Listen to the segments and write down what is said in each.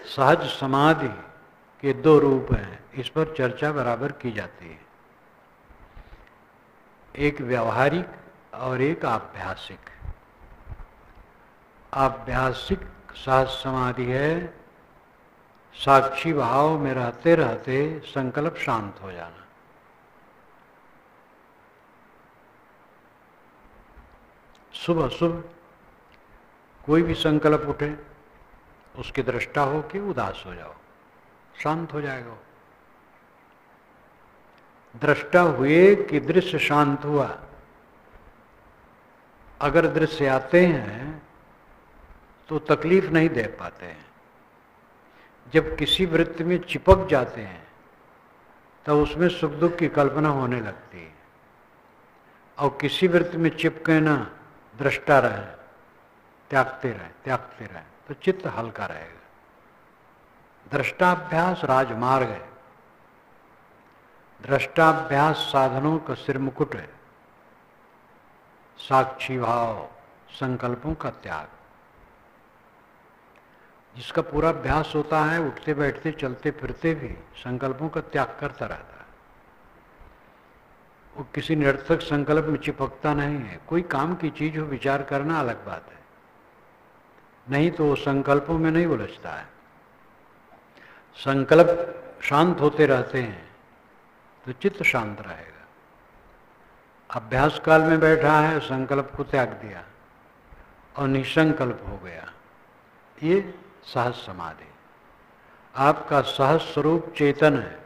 सहज समाधि के दो रूप हैं, इस पर चर्चा बराबर की जाती है, एक व्यावहारिक और एक आभ्यासिक। आभ्यासिक सहज समाधि है साक्षी भाव में रहते रहते संकल्प शांत हो जाना। शुभ अशुभ कोई भी संकल्प उठे, उसकी दृष्टा हो के उदास हो जाओ, शांत हो जाएगा। दृष्टा हुए कि दृश्य शांत हुआ। अगर दृश्य आते हैं तो तकलीफ नहीं दे पाते हैं। जब किसी वृत्ति में चिपक जाते हैं तब उसमें सुख दुख की कल्पना होने लगती है। और किसी वृत्ति में चिपके ना, दृष्टा रहे, त्यागते रहे तो चित्त हल्का रहेगा। दृष्टाभ्यास राजमार्ग है। दृष्टाभ्यास साधनों का सिर मुकुट है। साक्षी भाव, संकल्पों का त्याग, जिसका पूरा अभ्यास होता है, उठते बैठते चलते फिरते भी संकल्पों का त्याग करता रहता है। वो किसी निरर्थक संकल्प में चिपकता नहीं है। कोई काम की चीज हो, विचार करना अलग बात है, नहीं तो वो संकल्पों में नहीं उलझता है। संकल्प शांत होते रहते हैं तो चित्त शांत रहेगा। अभ्यास काल में बैठा है, संकल्प को त्याग दिया और निसंकल्प हो गया, ये सहज समाधि। आपका सहज स्वरूप चेतन है।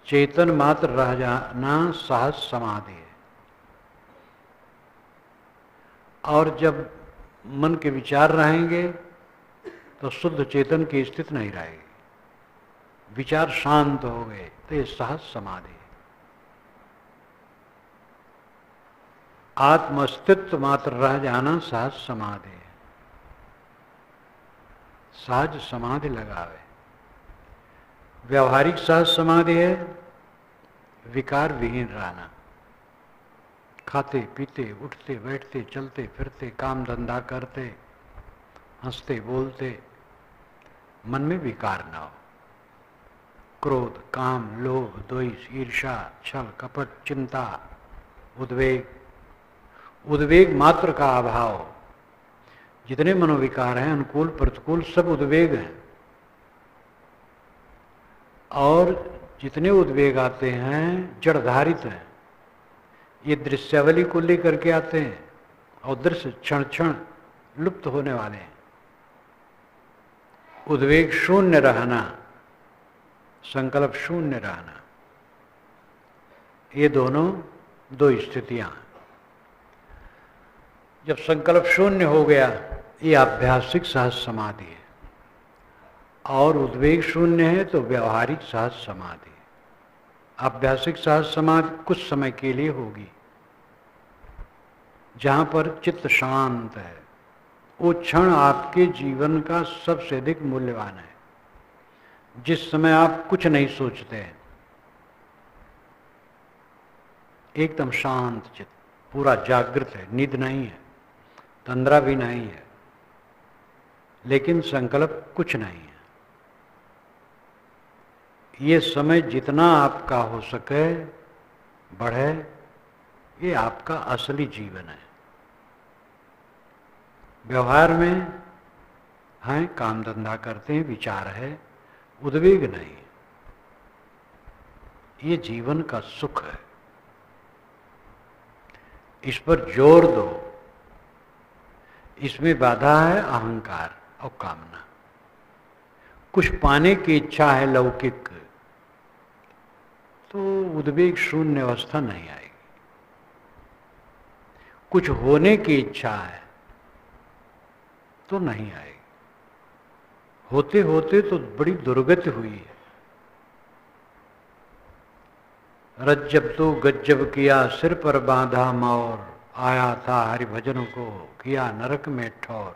चेतन मात्र रह जाना सहज समाधि है। और जब मन के विचार रहेंगे तो शुद्ध चेतन की स्थिति नहीं रहेगी। विचार शांत हो गए तो ये सहज समाधि है। आत्म अस्तित्व मात्र रह जाना सहज समाधि है। सहज समाधि लगावे। व्यवहारिक सहज समाधि है विकार विहीन रहना। खाते पीते, उठते बैठते, चलते फिरते, काम धंधा करते, हंसते बोलते, मन में विकार ना हो। क्रोध, काम, लोभ, द्वेष, ईर्ष्या, छल, कपट, चिंता, उद्वेग मात्र का अभाव। जितने मनोविकार हैं, अनुकूल प्रतिकूल, सब उद्वेग हैं। और जितने उद्वेग आते हैं जड़धारित हैं। ये दृश्यावली को लेकर के आते हैं और दृश्य क्षण क्षण लुप्त होने वाले हैं। उद्वेग शून्य रहना, संकल्प शून्य रहना, ये दोनों दो स्थितियां। जब संकल्प शून्य हो गया, ये आभ्यासिक सहज समाधि है। और उद्वेग शून्य है तो व्यवहारिक सहज समाधि। आभ्यासिक सहज समाधि कुछ समय के लिए होगी, जहां पर चित्त शांत है। वो क्षण आपके जीवन का सबसे अधिक मूल्यवान है, जिस समय आप कुछ नहीं सोचते हैं। एकदम शांत चित्त, पूरा जागृत है, नींद नहीं है, तंद्रा भी नहीं है, लेकिन संकल्प कुछ नहीं है। ये समय जितना आपका हो सके बढ़े, ये आपका असली जीवन है। व्यवहार में हैं, काम धंधा करते हैं, विचार है, उद्वेग नहीं। ये जीवन का सुख है। इस पर जोर दो। इसमें बाधा है अहंकार और कामना। कुछ पाने की इच्छा है लौकिक, तो उद्वेग शून्य अवस्था नहीं आएगी। कुछ होने की इच्छा है तो नहीं आएगी। होते होते तो बड़ी दुर्गति हुई है। रज्जब तो गज्जब किया, सिर पर बांधा मौर, आया था हरिभजन को, किया नरक में ठौर।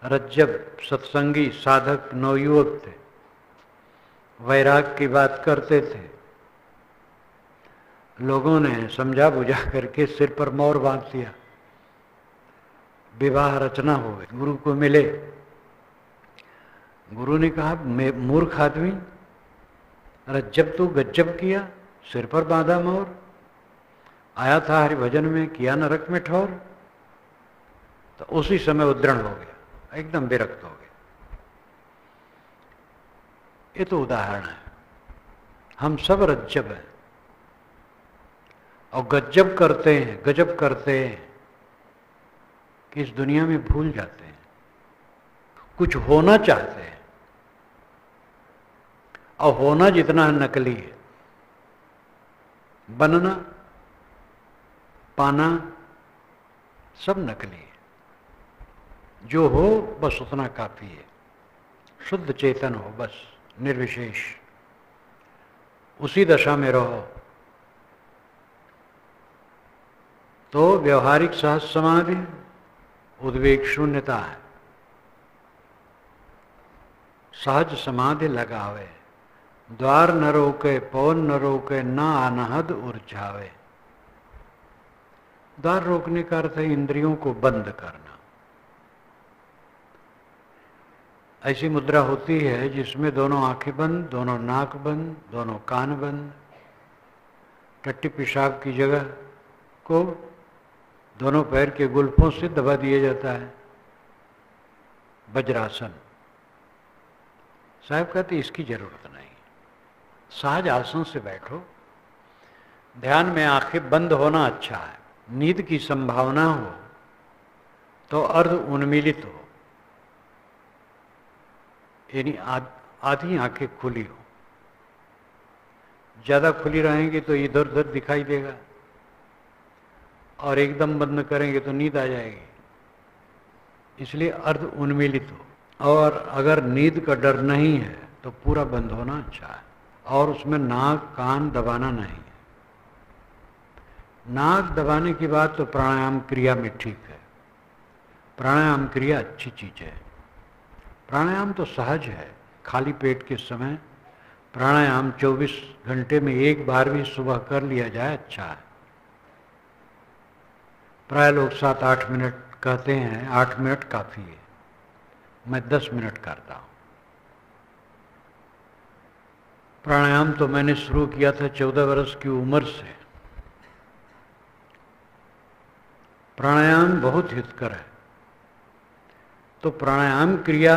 रज्जब सत्संगी साधक नवयुवक थे, वैराग की बात करते थे। लोगों ने समझा बुझा करके सिर पर मोर बांध दिया। विवाह रचना हो गई, गुरु को मिले, गुरु ने कहा, मूर्ख आदमी, रज्जब तू गज्जब किया, सिर पर बांधा मोर, आया था हरिभजन में, किया नरक में ठौर। तो उसी समय उद्दरण हो गया, एकदम विरक्त हो गया। ये तो उदाहरण है। हम सब रज्जब हैं और गज्जब करते हैं, गजब करते हैं कि इस दुनिया में भूल जाते हैं, कुछ होना चाहते हैं और होना जितना नकली है, बनना पाना सब नकली है। जो हो बस उतना काफी है, शुद्ध चेतन हो बस, निर्विशेष, उसी दशा में रहो तो व्यवहारिक सहज समाधि उद्वेग शून्यता है। सहज समाधि लगावे, द्वार न रोके पवन न रोके, ना अनहद उर्झावे। द्वार रोकने का अर्थ है इंद्रियों को बंद करना। ऐसी मुद्रा होती है जिसमें दोनों आंखें बंद, दोनों नाक बंद, दोनों कान बंद, टट्टी पेशाब की जगह को दोनों पैर के गुल्फों से दबा दिया जाता है, वज्रासन। साहब कहते इसकी जरूरत नहीं, सहज आसन से बैठो। ध्यान में आंखें बंद होना अच्छा है। नींद की संभावना हो तो अर्ध उन्मीलित हो, यानी आधी आंखें खुली हो। ज्यादा खुली रहेंगी तो इधर उधर दिखाई देगा, और एकदम बंद करेंगे तो नींद आ जाएगी, इसलिए अर्ध उन्मीलित हो। और अगर नींद का डर नहीं है तो पूरा बंद होना अच्छा है, और उसमें नाक कान दबाना नहीं है। नाक दबाने की बात तो प्राणायाम क्रिया में ठीक है, प्राणायाम क्रिया अच्छी चीज है। प्राणायाम तो सहज है, खाली पेट के समय प्राणायाम 24 घंटे में एक बार भी सुबह कर लिया जाए अच्छा है। प्राय लोग 7-8 मिनट कहते हैं, 8 मिनट काफ़ी है, मैं 10 मिनट करता हूँ। प्राणायाम तो मैंने शुरू किया था 14 वर्ष की उम्र से। प्राणायाम बहुत हितकर है। तो प्राणायाम क्रिया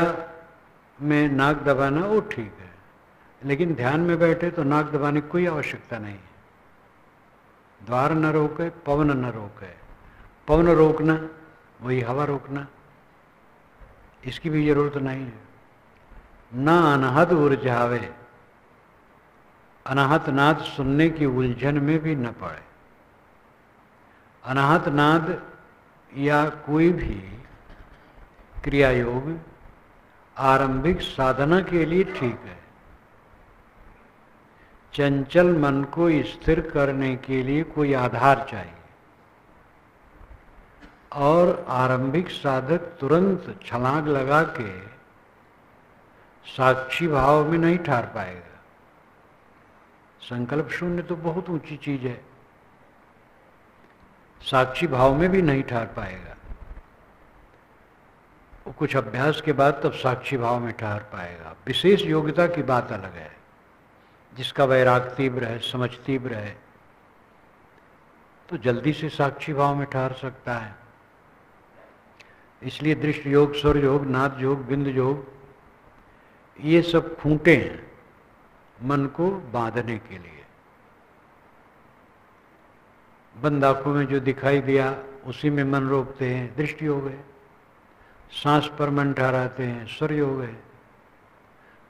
में नाक दबाना वो ठीक है, लेकिन ध्यान में बैठे तो नाक दबाने की कोई आवश्यकता नहीं है। द्वार न रोके पवन न रोके, पवन रोकना वही हवा रोकना, इसकी भी जरूरत नहीं है। ना अनहद उर्झावे, अनाहत नाद सुनने की उलझन में भी न पड़े। अनाहत नाद या कोई भी क्रिया योग आरंभिक साधना के लिए ठीक है। चंचल मन को स्थिर करने के लिए कोई आधार चाहिए, और आरंभिक साधक तुरंत छलांग लगा के साक्षी भाव में नहीं ठहर पाएगा। संकल्प शून्य तो बहुत ऊंची चीज है, साक्षी भाव में भी नहीं ठहर पाएगा। वो कुछ अभ्यास के बाद तब साक्षी भाव में ठहर पाएगा। विशेष योग्यता की बात अलग है, जिसका वैराग तीव्र है, समझ तीव्र है, तो जल्दी से साक्षी भाव में ठहर सकता है। इसलिए दृष्टि योग, स्वर योग, नाद योग, बिंद योग, ये सब खूंटे हैं मन को बांधने के लिए। बंद आंखों में जो दिखाई दिया उसी में मन रोकते हैं, दृष्टि योग है। सांस पर मन ठहराते हैं, स्वर योग है।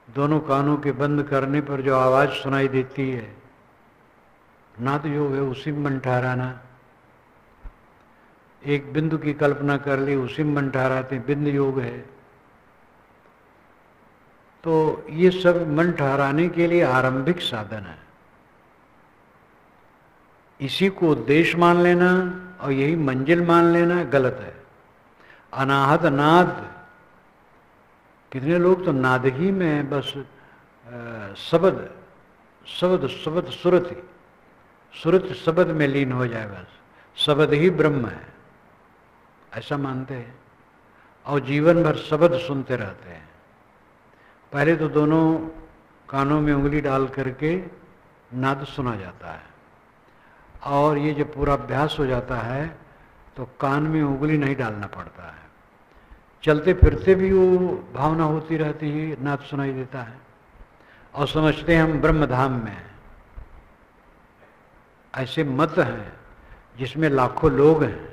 दोनों कानों के बंद करने पर जो आवाज सुनाई देती है, नाद योग है, उसी में मन ठहराना। एक बिंदु की कल्पना कर ली, उसी में मन ठहराते हैं, बिंद योग है। तो ये सब मन ठहराने के लिए आरंभिक साधन है। इसी को उद्देश्य मान लेना और यही मंजिल मान लेना गलत है। अनाहत नाद, कितने लोग तो नाद ही में बस शब्द शब्द शब्द सुरति, सुरत शब्द में लीन हो जाए, बस शब्द ही ब्रह्म है ऐसा मानते हैं, और जीवन भर शब्द सुनते रहते हैं। पहले तो दोनों कानों में उंगली डाल करके नाद सुना जाता है, और ये जब पूरा अभ्यास हो जाता है तो कान में उंगली नहीं डालना पड़ता है, चलते फिरते भी वो भावना होती रहती है, नाद सुनाई देता है और समझते हैं हम ब्रह्मधाम में हैं। ऐसे मत हैं जिसमें लाखों लोग हैं।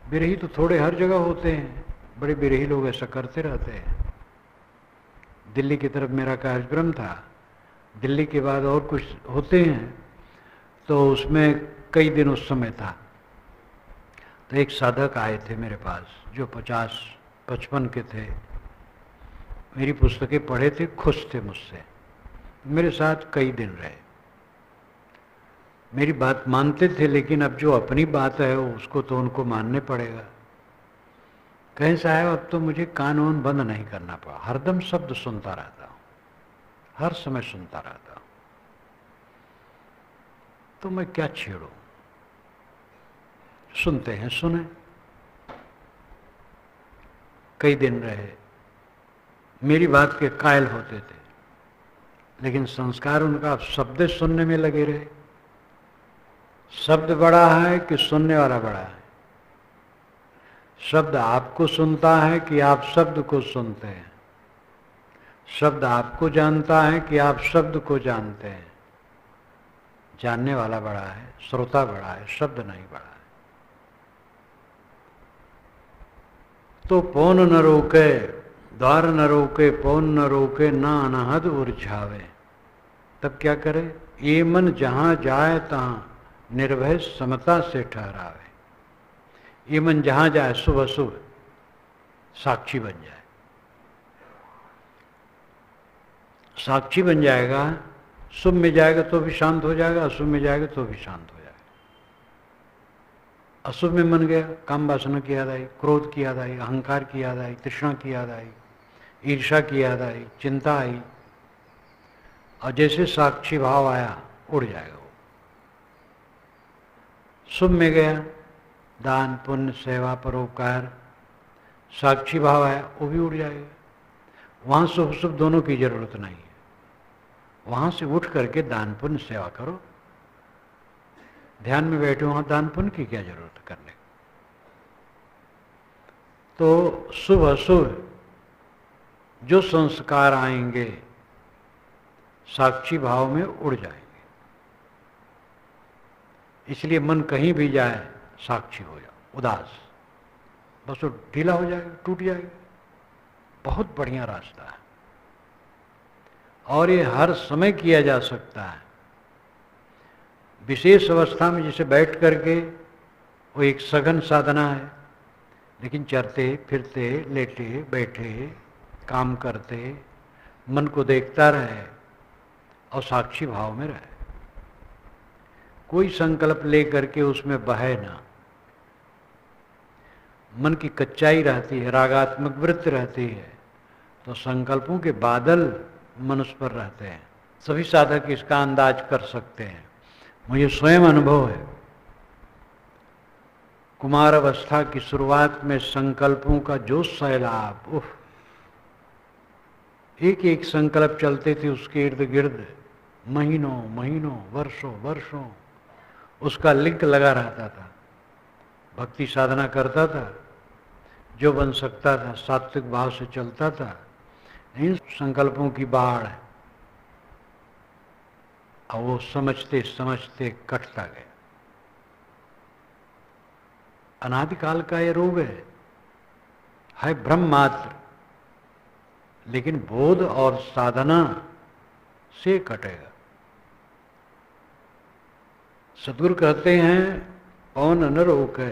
बिरही तो थोड़े हर जगह होते हैं, बड़े बिरही लोग ऐसा करते रहते हैं। दिल्ली की तरफ मेरा कार्यक्रम था, दिल्ली के बाद और कुछ होते हैं, तो उसमें कई दिन उस समय था। तो एक साधक आए थे मेरे पास जो 50-55 के थे, मेरी पुस्तकें पढ़े थे, खुश थे मुझसे, मेरे साथ कई दिन रहे, मेरी बात मानते थे, लेकिन अब जो अपनी बात है उसको तो उनको मानने पड़ेगा। कहें साहब अब तो मुझे कान वान बंद नहीं करना पड़ा, हरदम शब्द सुनता रहता हूँ, हर समय सुनता रहता हूँ, तो मैं क्या छेड़ूं। सुनते हैं, सुने, कई दिन रहे, मेरी बात के कायल होते थे, लेकिन संस्कार उनका शब्द सुनने में लगे रहे। शब्द बड़ा है कि सुनने वाला बड़ा है? शब्द आपको सुनता है कि आप शब्द को सुनते हैं? शब्द आपको जानता है कि आप शब्द को जानते हैं? जानने वाला बड़ा है, श्रोता बड़ा है, शब्द नहीं बड़ा है। तो पौन न रोके, द्वार न रोके, पौन न रोके, ना अनहद उर्झावे। तब क्या करे? ये मन जहां जाए तहां निर्भय समता से ठहरावे। ये मन जहां जाए शुभ अशुभ साक्षी बन जाए। साक्षी बन जाएगा, शुभ में जाएगा तो भी शांत हो जाएगा, अशुभ में जाएगा तो भी शांत हो जाएगा। अशुभ में मन गया, काम वासना की याद आई, क्रोध की याद आई, अहंकार की याद आई, तृष्णा की याद आई, ईर्ष्या की याद आई, चिंता आई, और जैसे साक्षी भाव आया उड़ जाएगा वो। शुभ में गया, दान पुण्य सेवा परोपकार, साक्षी भाव आया वो भी उड़ जाएगा। वहां शुभ शुभ दोनों की जरूरत नहीं है, वहां से उठ करके दान पुण्य सेवा करो। ध्यान में बैठे वहां दान पुण्य की क्या जरूरत करने। तो शुभ अशुभ जो संस्कार आएंगे साक्षी भाव में उड़ जाएंगे। इसलिए मन कहीं भी जाए साक्षी हो जाओ, उदास, बस वो ढीला हो जाएगा, टूट जाएगा। बहुत बढ़िया रास्ता है और ये हर समय किया जा सकता है। विशेष अवस्था में जैसे बैठ करके वो एक सघन साधना है, लेकिन चलते फिरते लेटे बैठे काम करते मन को देखता रहे और साक्षी भाव में रहे। कोई संकल्प ले करके उसमें बहे ना। मन की कच्चाई रहती है, रागात्मक वृत्ति रहती है, तो संकल्पों के बादल मनुष्य पर रहते हैं। सभी साधक इसका अंदाज कर सकते हैं, मुझे स्वयं अनुभव है। कुमार अवस्था की शुरुआत में संकल्पों का जो सैलाब, उफ, एक एक संकल्प चलते थे उसके इर्द गिर्द, महीनों महीनों वर्षों वर्षों उसका लिंक लगा रहता था। भक्ति साधना करता था, जो बन सकता था सात्विक भाव से चलता था। इन संकल्पों की बाढ़ है और वो समझते समझते कटता गया। अनादिकाल का ये रोग है भ्रम मात्र, लेकिन बोध और साधना से कटेगा। सद्गुरु कहते हैं पौन न रोके,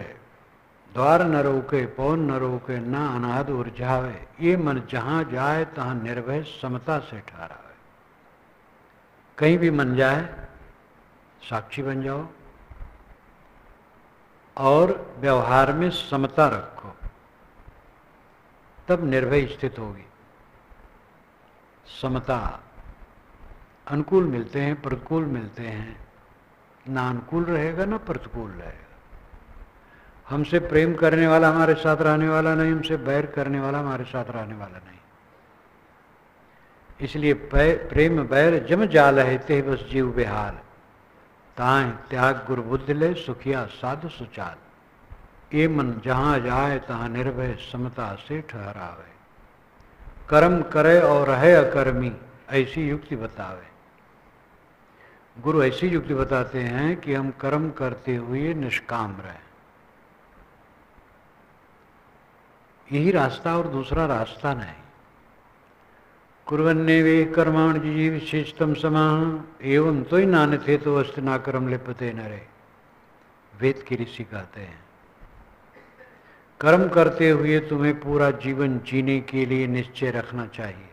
द्वार न रोके, पौन न रोके, ना अनाहद उर्झावे। ये मन जहां जाए तहां निर्भय समता से ठहरावे। कहीं भी मन जाए साक्षी बन जाओ और व्यवहार में समता रखो, तब निर्भय स्थित होगी। समता, अनुकूल मिलते हैं, प्रतिकूल मिलते हैं, ना अनुकूल रहेगा ना प्रतिकूल रहेगा। हमसे प्रेम करने वाला हमारे साथ रहने वाला नहीं, हमसे बैर करने वाला हमारे साथ रहने वाला नहीं। इसलिए प्रेम बैर जम जाल है ते बस जीव बेहाल, ताए त्याग गुरु बुद्धि ले सुखिया साधु सुचाल, ये मन जहाँ जाए तहाँ निर्भय समता से ठहरावे, कर्म करे और रहे अकर्मी ऐसी युक्ति बतावे। गुरु ऐसी युक्ति बताते हैं कि हम कर्म करते हुए निष्काम रहे, यही रास्ता और दूसरा रास्ता नहीं। कुर्वन्ने वे कर्माण जी विशेषतम समाह एवं तो ही नान थे तो अस्त ना कर्म लिपते नरे, वेद के ऋषि कहते हैं कर्म करते हुए तुम्हें पूरा जीवन जीने के लिए निश्चय रखना चाहिए,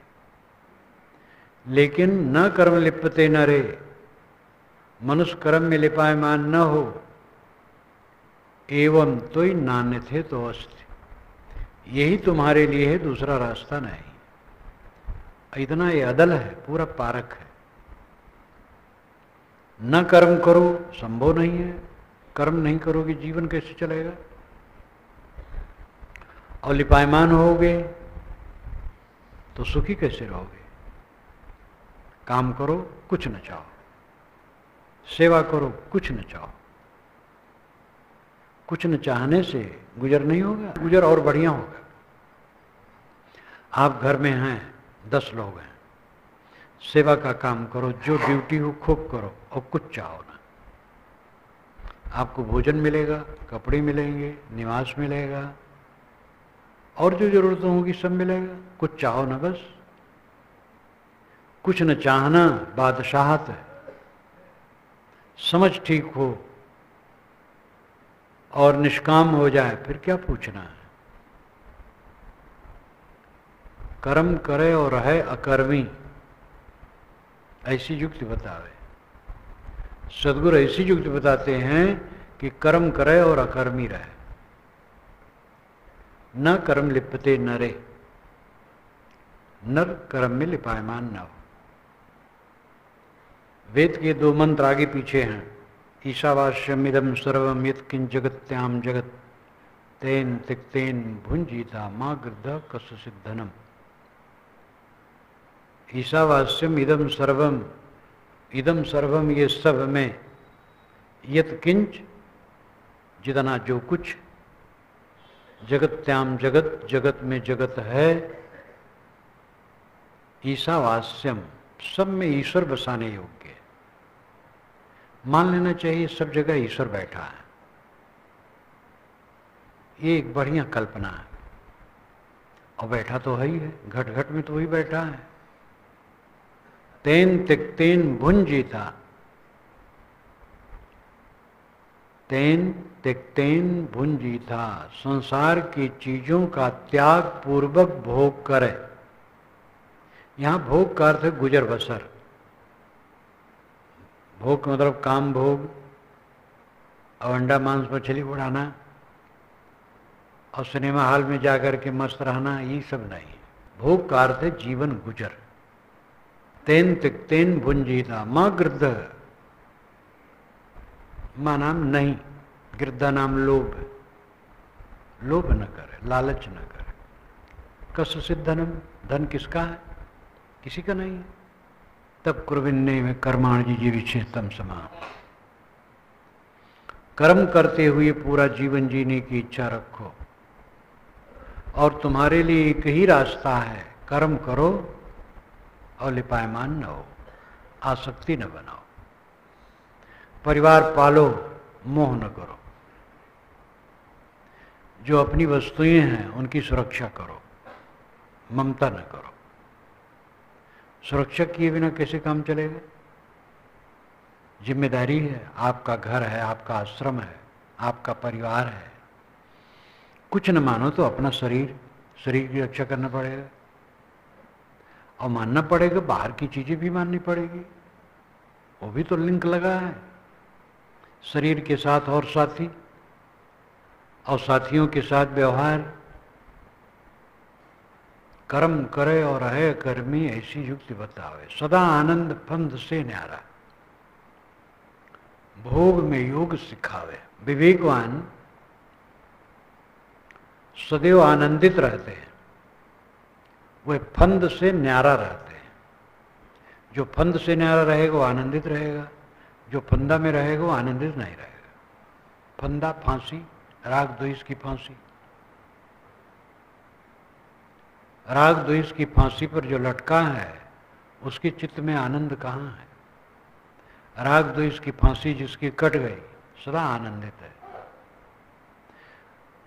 लेकिन न कर्म लिपते नरे, मनुष्य कर्म में लिपायमान न हो, एवं तो ही नान्य थे तो अस्त, यही तुम्हारे लिए है, दूसरा रास्ता नहीं। इतना ये अदल है, पूरा पारक है। न कर्म करो संभव नहीं है, कर्म नहीं करोगे जीवन कैसे चलेगा, और लिपायमान होगे तो सुखी कैसे रहोगे। काम करो कुछ न चाहो, सेवा करो कुछ न चाहो, कुछ न चाहने से गुजर नहीं होगा, गुजर और बढ़िया होगा। आप घर में हैं, 10 लोग हैं, सेवा का काम करो, जो ड्यूटी हो खूब करो और कुछ चाहो ना। आपको भोजन मिलेगा, कपड़े मिलेंगे, निवास मिलेगा और जो जरूरतें होगी सब मिलेगा, कुछ चाहो ना बस। कुछ न चाहना बादशाहत है। समझ ठीक हो और निष्काम हो जाए फिर क्या पूछना है। कर्म करे और रहे अकर्मी ऐसी युक्ति बतावे। सदगुरु ऐसी युक्ति बताते हैं कि कर्म करे और अकर्मी रहे, न कर्म लिपते नरे, नर कर्म में लिपायमान न हो। वेद के 2 मंत्र आगे पीछे हैं। ईशावास्यम इदम सर्वम यत्किंच जगत्याम जगत तेन तिक्तेन भुंजीता मां गृद्ध कस्य धनम। ईशावास्यम इदम सर्वम ये सब में, यत्किंच जितना जो कुछ, जगत्याम जगत जगत में जगत है, ईशावास्यम सब में ईश्वर बसाने योग्य है। मान लेना चाहिए सब जगह ईश्वर बैठा है, ये एक बढ़िया कल्पना है। और बैठा तो है ही है, घट घट में तो वही बैठा है। तेन तिक्तेन भुंजीता, तेन तिक्तेन भुंजीता, संसार की चीजों का त्याग पूर्वक भोग करे। यहां भोग का अर्थ है गुजर बसर। भोग मतलब काम भोग और अंडा मांस मछली उड़ाना और सिनेमा हॉल में जाकर के मस्त रहना, ये सब नहीं। भोग का अर्थ है जीवन गुजर। तेन तिक्तेन भुंजीता मां गृद्ध, मां नाम नहीं, गृद्धा नाम लोभ। लोभ न करे, लालच न करे। कस्य सिद्धनम, धन किसका है, किसी का नहीं है। तब कुर्विन्ने में कर्माण जी विशेषतम समा, कर्म करते हुए पूरा जीवन जीने की इच्छा रखो। और तुम्हारे लिए एक ही रास्ता है, कर्म करो और लिपायमान न हो, आसक्ति न बनाओ, परिवार पालो, मोह न करो। जो अपनी वस्तुएं हैं उनकी सुरक्षा करो, ममता न करो। सुरक्षा किए बिना कैसे काम चलेगा। जिम्मेदारी है, आपका घर है, आपका आश्रम है, आपका परिवार है। कुछ न मानो तो अपना शरीर की रक्षा करना पड़ेगा, और मानना पड़ेगा बाहर की चीजें भी माननी पड़ेगी। वो भी तो लिंक लगा है, शरीर के साथ और साथी, और साथियों के साथ व्यवहार। कर्म करे और है कर्मी ऐसी युक्ति बतावे। सदा आनंद फंद से न्यारा, भोग में योग सिखावे। विवेकवान सदैव आनंदित रहते हैं, वे फंद से न्यारा रहते हैं। जो फंद से न्यारा रहेगा वो आनंदित रहेगा, जो फंदा में रहेगा वो आनंदित नहीं रहेगा। फंदा फांसी, राग द्वेष की फांसी। राग द्वेष की फांसी पर जो लटका है उसके चित्त में आनंद कहाँ है? राग द्वेष की फांसी जिसकी कट गई सदा आनंदित है।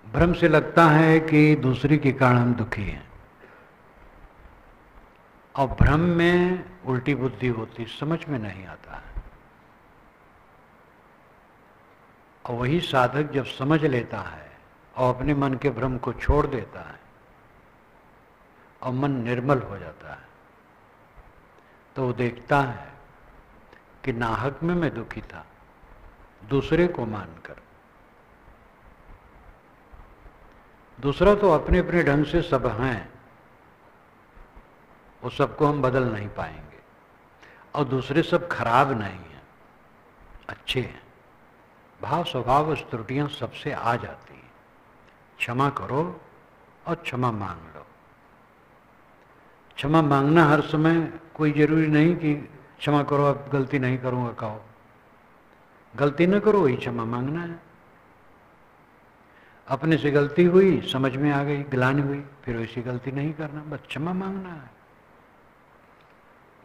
भ्रम से लगता है कि दूसरे के कारण हम दुखी हैं, और भ्रम में उल्टी बुद्धि होती, समझ में नहीं आता है। और वही साधक जब समझ लेता है और अपने मन के भ्रम को छोड़ देता है और मन निर्मल हो जाता है, तो वो देखता है कि नाहक में मैं दुखी था, दूसरे को मानकर। दूसरा तो अपने अपने ढंग से सब हैं, वो सबको हम बदल नहीं पाएंगे, और दूसरे सब खराब नहीं हैं, अच्छे हैं। भाव स्वभाव त्रुटियां सबसे आ जाती हैं। क्षमा करो और क्षमा मांग लो। क्षमा मांगना हर समय कोई जरूरी नहीं कि क्षमा करो अब गलती नहीं करूंगा कहो। गलती न करो वही क्षमा मांगना है। अपने से गलती हुई, समझ में आ गई, ग्लानि हुई, फिर वैसी गलती नहीं करना, बस क्षमा मांगना है।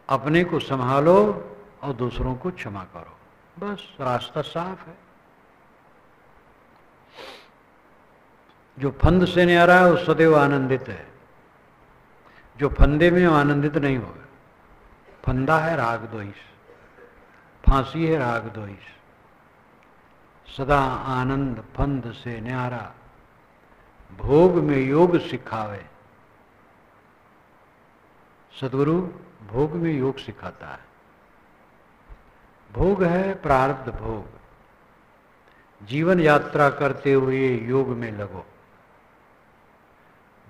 अपने को संभालो और दूसरों को क्षमा करो, बस रास्ता साफ है। जो फंद से न्यारा है वो सदैव आनंदित है, जो फंदे में आनंदित नहीं होगा। फंदा है राग द्वेष, फांसी है राग द्वेष। सदा आनंद फंद से न्यारा, भोग में योग सिखावे। सद्गुरु भोग में योग सिखाता है। भोग है प्रारब्ध भोग। जीवन यात्रा करते हुए योग में लगो।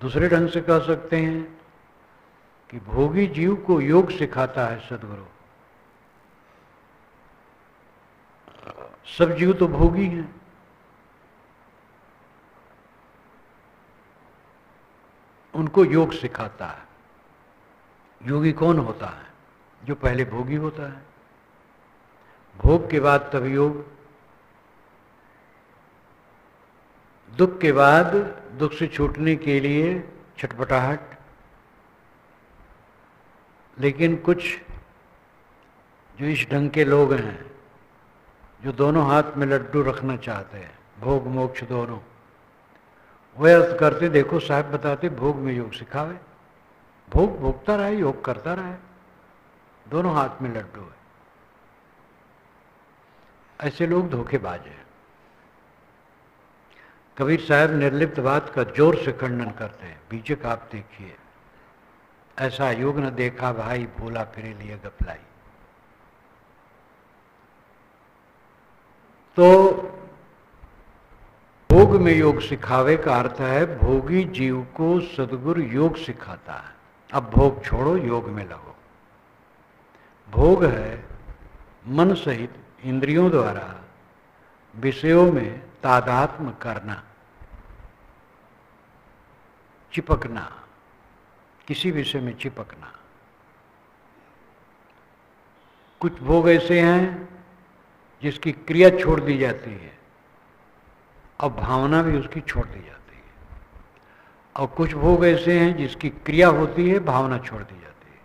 दूसरे ढंग से कह सकते हैं कि भोगी जीव को योग सिखाता है सद्गुरु। सब जीव तो भोगी हैं, उनको योग सिखाता है। योगी कौन होता है? जो पहले भोगी होता है, भोग के बाद तब योग, दुख के बाद दुख से छूटने के लिए छटपटाहट। लेकिन कुछ जो इस ढंग के लोग हैं, जो दोनों हाथ में लड्डू रखना चाहते हैं, भोग मोक्ष दोनों, वे अर्थ करते, देखो साहब बताते भोग में योग सिखावे। भोग भोगता रहे, योग करता रहे, दोनों हाथ में लड्डू है। ऐसे लोग धोखेबाज हैं। कबीर साहब निर्लिप्त बात का जोर से खंडन करते हैं। बीचक आप देखिए, ऐसा योग न देखा भाई, भूला फिरे लिए गपलाई। तो भोग में योग सिखावे का अर्थ है भोगी जीव को सद्गुरु योग सिखाता है। अब भोग छोड़ो, योग में लगो। भोग है मन सहित इंद्रियों द्वारा विषयों में तादात्म्य करना, चिपकना, किसी विषय में चिपकना। कुछ भोग ऐसे हैं जिसकी क्रिया छोड़ दी जाती है और भावना भी उसकी छोड़ दी जाती है, और कुछ भोग ऐसे हैं जिसकी क्रिया होती है, भावना छोड़ दी जाती है।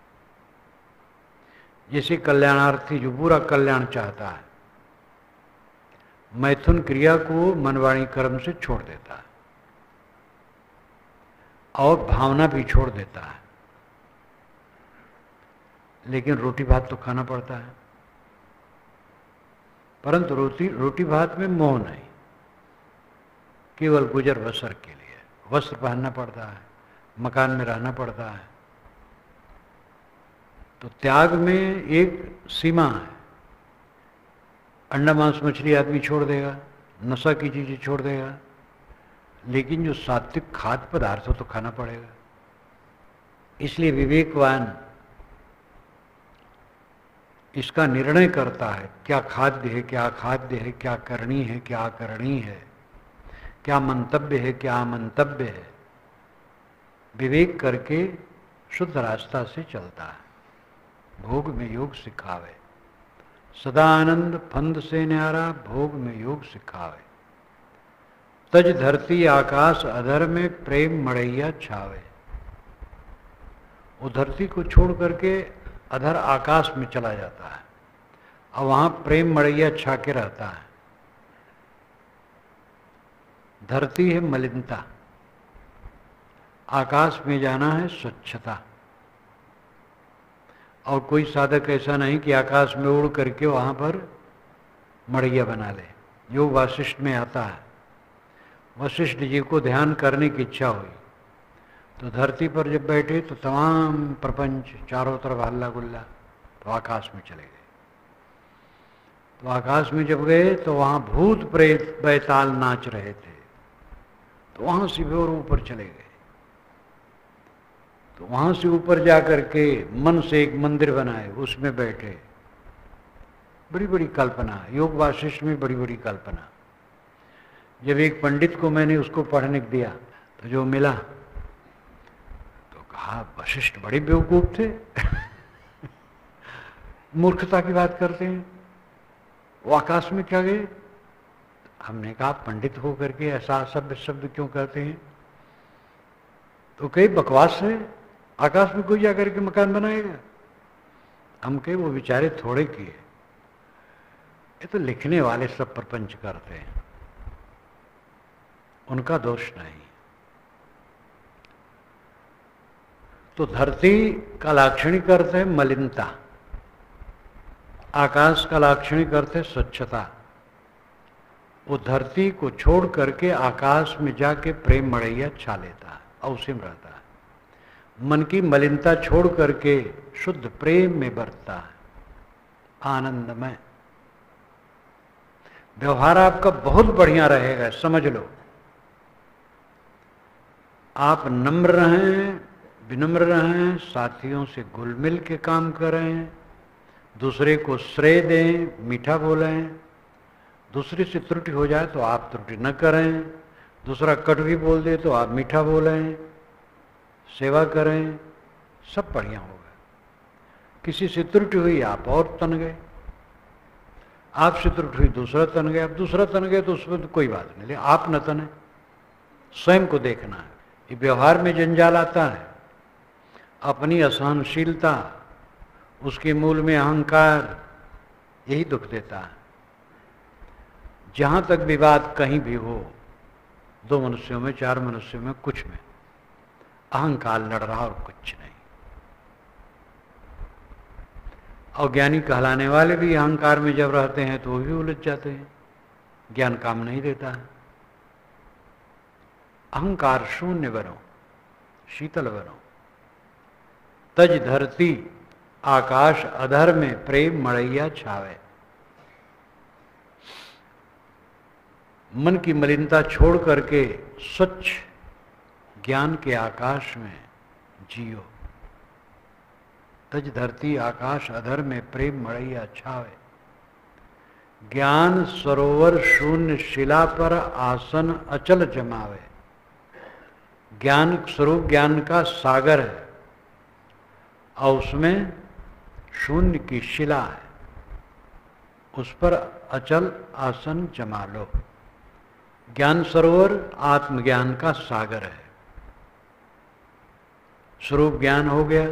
जैसे कल्याणार्थी जो पूरा कल्याण चाहता है, मैथुन क्रिया को मनवाणी कर्म से छोड़ देता है और भावना भी छोड़ देता है, लेकिन रोटी भात तो खाना पड़ता है। परंतु रोटी भात में मोह नहीं, केवल गुजर बसर के लिए वस्त्र पहनना पड़ता है, मकान में रहना पड़ता है। तो त्याग में एक सीमा है। अंडा मांस मछली आदमी छोड़ देगा, नशा की चीजें छोड़ देगा, लेकिन जो सात्विक खाद्य पदार्थ हो तो खाना पड़ेगा। इसलिए विवेकवान इसका निर्णय करता है, क्या खाद्य है, क्या अखाद्य है, क्या करनी है, क्या अकरणी है, क्या मंतव्य है, क्या अमंतव्य है। विवेक करके शुद्ध रास्ता से चलता है। भोग में योग सिखावे। सदा आनंद फंद से न्यारा, भोग में योग सिखावे। तज धरती आकाश अधर में, प्रेम मड़ैया छावे। वो धरती को छोड़ करके अधर आकाश में चला जाता है और वहां प्रेम मड़ैया छा के रहता है। धरती है मलिनता, आकाश में जाना है स्वच्छता। और कोई साधक ऐसा नहीं कि आकाश में उड़ करके वहां पर मड़ैया बना ले। योग वासिष्ठ में आता है, वशिष्ठ जी को ध्यान करने की इच्छा हुई तो धरती पर जब बैठे तो तमाम प्रपंच चारों तरफ हल्ला गुल्ला, तो आकाश में चले गए। तो आकाश में जब गए तो वहां भूत प्रेत बैताल नाच रहे थे, तो वहां से भी और ऊपर चले गए। तो वहां से ऊपर जाकर के मन से एक मंदिर बनाए, उसमें बैठे। बड़ी बड़ी कल्पना, योग वासिष्ठ में बड़ी बड़ी कल्पना। जब एक पंडित को मैंने उसको पढ़ने दिया तो जो मिला तो कहा वशिष्ठ बड़े बेवकूफ थे मूर्खता की बात करते हैं, वो आकाश में क्या गए। हमने कहा पंडित हो करके ऐसा असभ्य शब्द क्यों कहते हैं। तो कई बकवास है, आकाश में कोई जाकर के मकान बनाएगा। हम कहे वो बेचारे थोड़े किए, ये तो लिखने वाले सब प्रपंच करते हैं, उनका दोष नहीं। तो धरती का लाक्षणिक अर्थ है मलिनता, आकाश का लाक्षणिक अर्थ है स्वच्छता। वो धरती को छोड़ करके आकाश में जाके प्रेम मड़ैया छा लेता है और उसी में रहता है। मन की मलिनता छोड़ करके शुद्ध प्रेम में बरतता है, आनंदमय। व्यवहार आपका बहुत बढ़िया रहेगा, समझ लो। आप नम्र रहें, विनम्र रहें, साथियों से घुल मिल के काम करें, दूसरे को श्रेय दें, मीठा बोलें। दूसरे से त्रुटि हो जाए तो आप त्रुटि न करें, दूसरा कट भी बोल दे तो आप मीठा बोलें, सेवा करें, सब बढ़िया होगा। किसी से त्रुटि हुई आप और तन गए, आपसे त्रुटि हुई दूसरा तन गया, अब दूसरा तन गया तो उसमें तो कोई बात नहीं, लेकिन आप न तने, स्वयं को देखना है। ये व्यवहार में जंजाल आता है, अपनी असहनशीलता, उसके मूल में अहंकार, यही दुख देता है। जहां तक विवाद कहीं भी हो, दो मनुष्यों में, चार मनुष्यों में, कुछ में अहंकार लड़ रहा और कुछ नहीं। और ज्ञानी कहलाने वाले भी अहंकार में जब रहते हैं तो वो भी उलझ जाते हैं, ज्ञान काम नहीं देता है। अहंकार शून्य बनो, शीतल बनो। तज धरती आकाश अधर में, प्रेम मड़ैया छावे। मन की मलिनता छोड़ करके स्वच्छ ज्ञान के आकाश में जियो। तज धरती आकाश अधर में, प्रेम मड़ैया छावे। ज्ञान सरोवर शून्य शिला पर, आसन अचल जमावे। ज्ञान स्वरूप ज्ञान का सागर है और उसमें शून्य की शिला है, उस पर अचल आसन जमा लो। ज्ञान सरोवर आत्मज्ञान का सागर है। स्वरूप ज्ञान हो गया,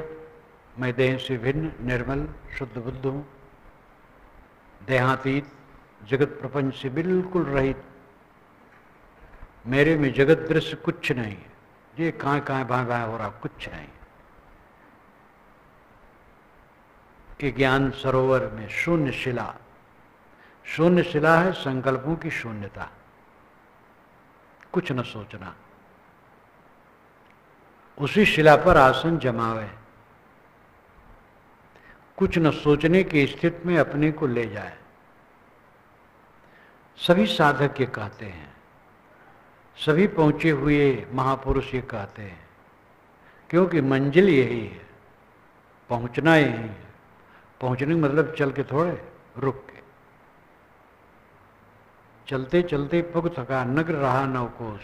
मैं देह से भिन्न, निर्मल, शुद्ध बुद्ध हूं, देहातीत, जगत प्रपंच से बिल्कुल रहित। मेरे में जगत दृश्य कुछ नहीं है, ये कहाँ कहाँ बाएं बाएं हो रहा, कुछ नहीं। ये ज्ञान सरोवर में शून्य शिला, शून्य शिला है संकल्पों की शून्यता, कुछ न सोचना। उसी शिला पर आसन जमावे, कुछ न सोचने की स्थिति में अपने को ले जाए। सभी साधक ये कहते हैं, सभी पहुंचे हुए महापुरुष ये कहते हैं, क्योंकि मंजिल यही है, पहुंचना यही है। पहुंचने का मतलब चल के थोड़े, रुक के। चलते चलते पग थका, नगर रहा नवकोश,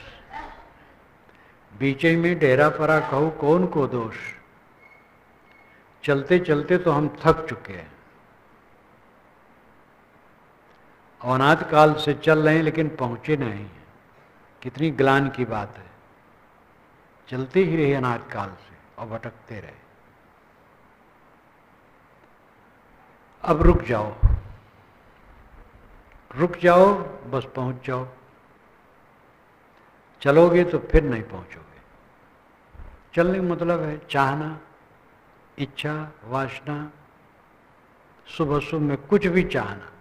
बीचे में डेरा परा कहूँ कौन को दोष। चलते चलते तो हम थक चुके हैं, अनादि काल से चल रहे हैं लेकिन पहुंचे नहीं हैं। कितनी ग्लानि की बात है, चलते ही रहे अनादि काल से और भटकते रहे। अब रुक जाओ, रुक जाओ, बस पहुंच जाओ। चलोगे तो फिर नहीं पहुंचोगे। चलने का मतलब है चाहना, इच्छा, वासना, शुभ अशुभ में कुछ भी चाहना,